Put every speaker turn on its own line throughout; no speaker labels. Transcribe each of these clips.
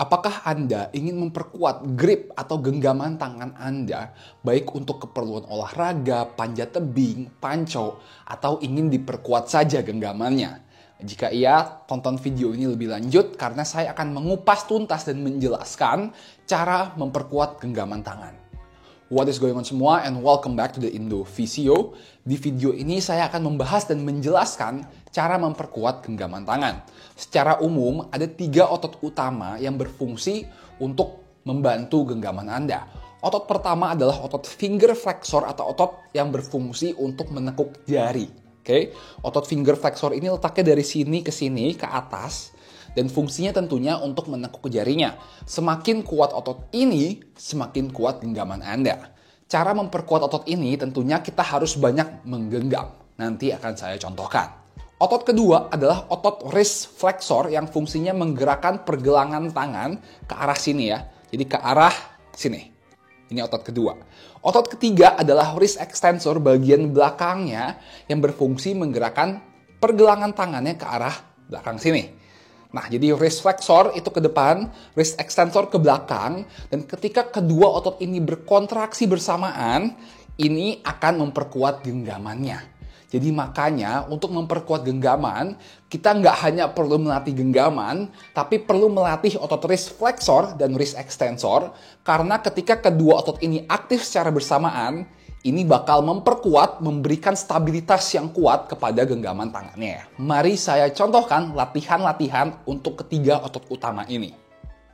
Apakah Anda ingin memperkuat grip atau genggaman tangan Anda, baik untuk keperluan olahraga, panjat tebing, panco, atau ingin diperkuat saja genggamannya? Jika iya, tonton video ini lebih lanjut karena saya akan mengupas tuntas dan menjelaskan cara memperkuat genggaman tangan. What is going on semua, and welcome back to the Indo Physio. Di video ini saya akan membahas dan menjelaskan cara memperkuat genggaman tangan. Secara umum, ada 3 otot utama yang berfungsi untuk membantu genggaman Anda. Otot pertama adalah otot finger flexor atau otot yang berfungsi untuk menekuk jari. Oke? Otot finger flexor ini letaknya dari sini ke sini, ke atas. Dan fungsinya tentunya untuk menekuk jarinya. Semakin kuat otot ini, semakin kuat genggaman Anda. Cara memperkuat otot ini tentunya kita harus banyak menggenggam. Nanti akan saya contohkan. Otot kedua adalah otot wrist flexor yang fungsinya menggerakkan pergelangan tangan ke arah sini ya. Jadi ke arah sini. Ini otot kedua. Otot ketiga adalah wrist extensor bagian belakangnya yang berfungsi menggerakkan pergelangan tangannya ke arah belakang sini. Nah, jadi wrist flexor itu ke depan, wrist extensor ke belakang, dan ketika kedua otot ini berkontraksi bersamaan, ini akan memperkuat genggamannya. Jadi makanya untuk memperkuat genggaman, kita nggak hanya perlu melatih genggaman, tapi perlu melatih otot wrist flexor dan wrist extensor, karena ketika kedua otot ini aktif secara bersamaan, ini bakal memperkuat, memberikan stabilitas yang kuat kepada genggaman tangannya. Mari saya contohkan latihan-latihan untuk ketiga otot utama ini.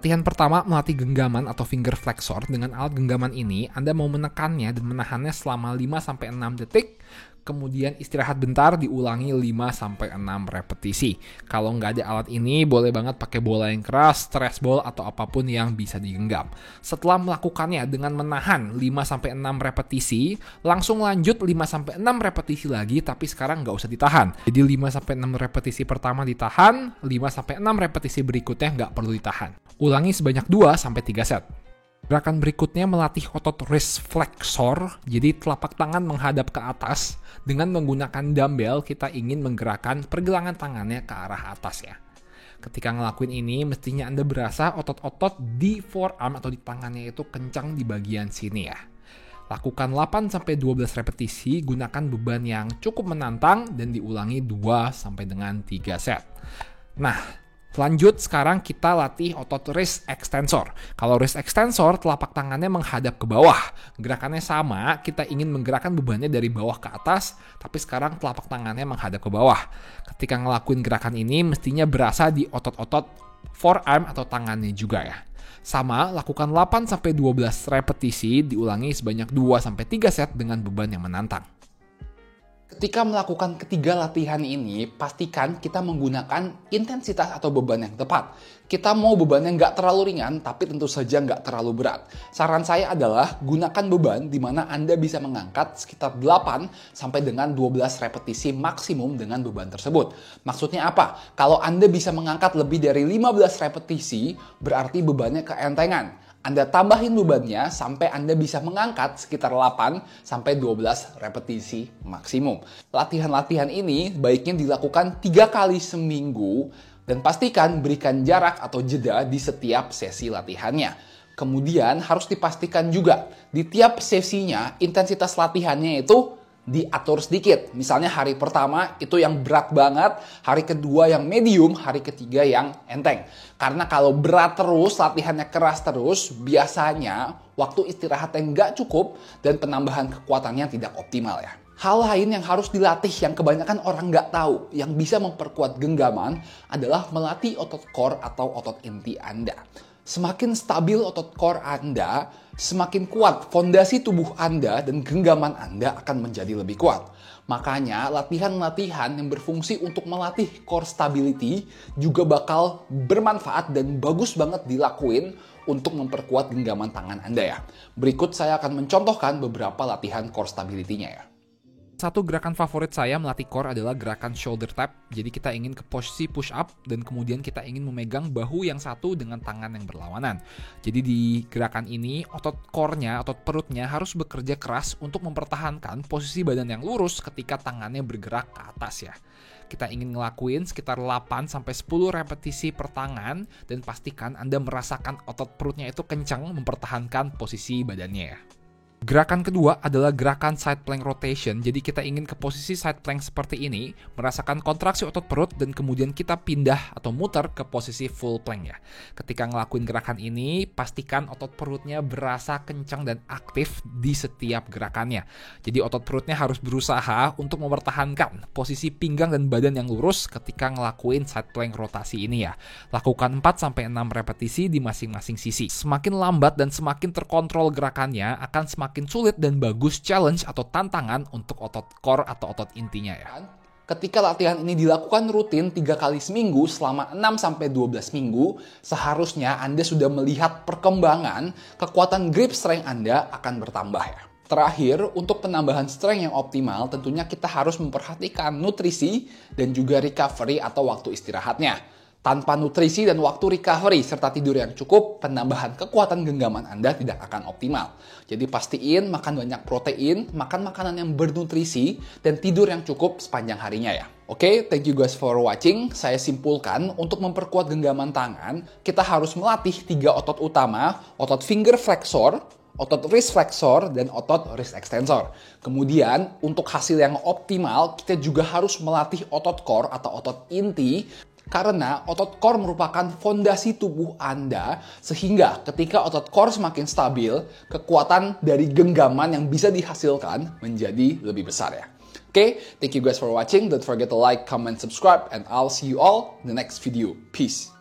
Latihan pertama melatih genggaman atau finger flexor. Dengan alat genggaman ini, Anda mau menekannya dan menahannya selama 5-6 detik, kemudian istirahat bentar, diulangi 5-6 repetisi. Kalau nggak ada alat ini, boleh banget pakai bola yang keras, stress ball, atau apapun yang bisa digenggam. Setelah melakukannya dengan menahan 5-6 repetisi, langsung lanjut 5-6 repetisi lagi, tapi sekarang nggak usah ditahan. Jadi 5-6 repetisi pertama ditahan, 5-6 repetisi berikutnya nggak perlu ditahan. Ulangi sebanyak 2-3 set. Gerakan berikutnya melatih otot wrist flexor, jadi telapak tangan menghadap ke atas. Dengan menggunakan dumbbell, kita ingin menggerakkan pergelangan tangannya ke arah atas ya. Ketika ngelakuin ini, mestinya Anda berasa otot-otot di forearm atau di tangannya itu kencang di bagian sini ya. Lakukan 8-12 repetisi, gunakan beban yang cukup menantang, dan diulangi 2-3 set. Nah, lanjut, sekarang kita latih otot wrist extensor. Kalau wrist extensor, telapak tangannya menghadap ke bawah. Gerakannya sama, kita ingin menggerakkan bebannya dari bawah ke atas, tapi sekarang telapak tangannya menghadap ke bawah. Ketika ngelakuin gerakan ini, mestinya berasa di otot-otot forearm atau tangannya juga ya. Sama, lakukan 8-12 repetisi, diulangi sebanyak 2-3 set dengan beban yang menantang.
Ketika melakukan ketiga latihan ini, pastikan kita menggunakan intensitas atau beban yang tepat. Kita mau bebannya nggak terlalu ringan, tapi tentu saja nggak terlalu berat. Saran saya adalah gunakan beban di mana Anda bisa mengangkat sekitar 8 sampai dengan 12 repetisi maksimum dengan beban tersebut. Maksudnya apa? Kalau Anda bisa mengangkat lebih dari 15 repetisi, berarti bebannya keentengan. Anda tambahin bebannya sampai Anda bisa mengangkat sekitar 8-12 repetisi maksimum. Latihan-latihan ini baiknya dilakukan 3 kali seminggu dan pastikan berikan jarak atau jeda di setiap sesi latihannya. Kemudian harus dipastikan juga di tiap sesinya intensitas latihannya itu diatur sedikit. Misalnya hari pertama itu yang berat banget, hari kedua yang medium, hari ketiga yang enteng. Karena kalau berat terus, latihannya keras terus, biasanya waktu istirahatnya nggak cukup dan penambahan kekuatannya tidak optimal ya. Hal lain yang harus dilatih yang kebanyakan orang nggak tahu, yang bisa memperkuat genggaman adalah melatih otot core atau otot inti Anda. Semakin stabil otot core Anda, semakin kuat fondasi tubuh Anda dan genggaman Anda akan menjadi lebih kuat. Makanya latihan-latihan yang berfungsi untuk melatih core stability juga bakal bermanfaat dan bagus banget dilakuin untuk memperkuat genggaman tangan Anda ya. Berikut saya akan mencontohkan beberapa latihan core stability-nya ya.
Satu gerakan favorit saya melatih core adalah gerakan shoulder tap. Jadi kita ingin ke posisi push up dan kemudian kita ingin memegang bahu yang satu dengan tangan yang berlawanan. Jadi di gerakan ini otot core-nya, otot perutnya harus bekerja keras untuk mempertahankan posisi badan yang lurus ketika tangannya bergerak ke atas ya. Kita ingin ngelakuin sekitar 8-10 repetisi per tangan dan pastikan Anda merasakan otot perutnya itu kencang mempertahankan posisi badannya ya. Gerakan kedua adalah gerakan side plank rotation. Jadi kita ingin ke posisi side plank seperti ini, merasakan kontraksi otot perut dan kemudian kita pindah atau muter ke posisi full plank ya. Ketika ngelakuin gerakan ini, pastikan otot perutnya berasa kencang dan aktif di setiap gerakannya. Jadi otot perutnya harus berusaha untuk mempertahankan posisi pinggang dan badan yang lurus ketika ngelakuin side plank rotasi ini ya. Lakukan 4-6 repetisi di masing-masing sisi. Semakin lambat dan semakin terkontrol gerakannya akan semakin sulit dan bagus challenge atau tantangan untuk otot core atau otot intinya ya.
Ketika latihan ini dilakukan rutin 3 kali seminggu selama 6-12 minggu, seharusnya Anda sudah melihat perkembangan kekuatan grip strength Anda akan bertambah ya. Terakhir, untuk penambahan strength yang optimal, tentunya kita harus memperhatikan nutrisi dan juga recovery atau waktu istirahatnya. Tanpa nutrisi dan waktu recovery serta tidur yang cukup, penambahan kekuatan genggaman Anda tidak akan optimal. Jadi pastiin makan banyak protein, makan makanan yang bernutrisi, dan tidur yang cukup sepanjang harinya ya. Oke, thank you guys for watching. Saya simpulkan, untuk memperkuat genggaman tangan, kita harus melatih 3 otot utama, otot finger flexor, otot wrist flexor, dan otot wrist extensor. Kemudian, untuk hasil yang optimal, kita juga harus melatih otot core atau otot inti, karena otot core merupakan fondasi tubuh Anda, sehingga ketika otot core semakin stabil, kekuatan dari genggaman yang bisa dihasilkan menjadi lebih besar ya. Oke, thank you guys for watching. Don't forget to like, comment, subscribe, and I'll see you all in the next video. Peace.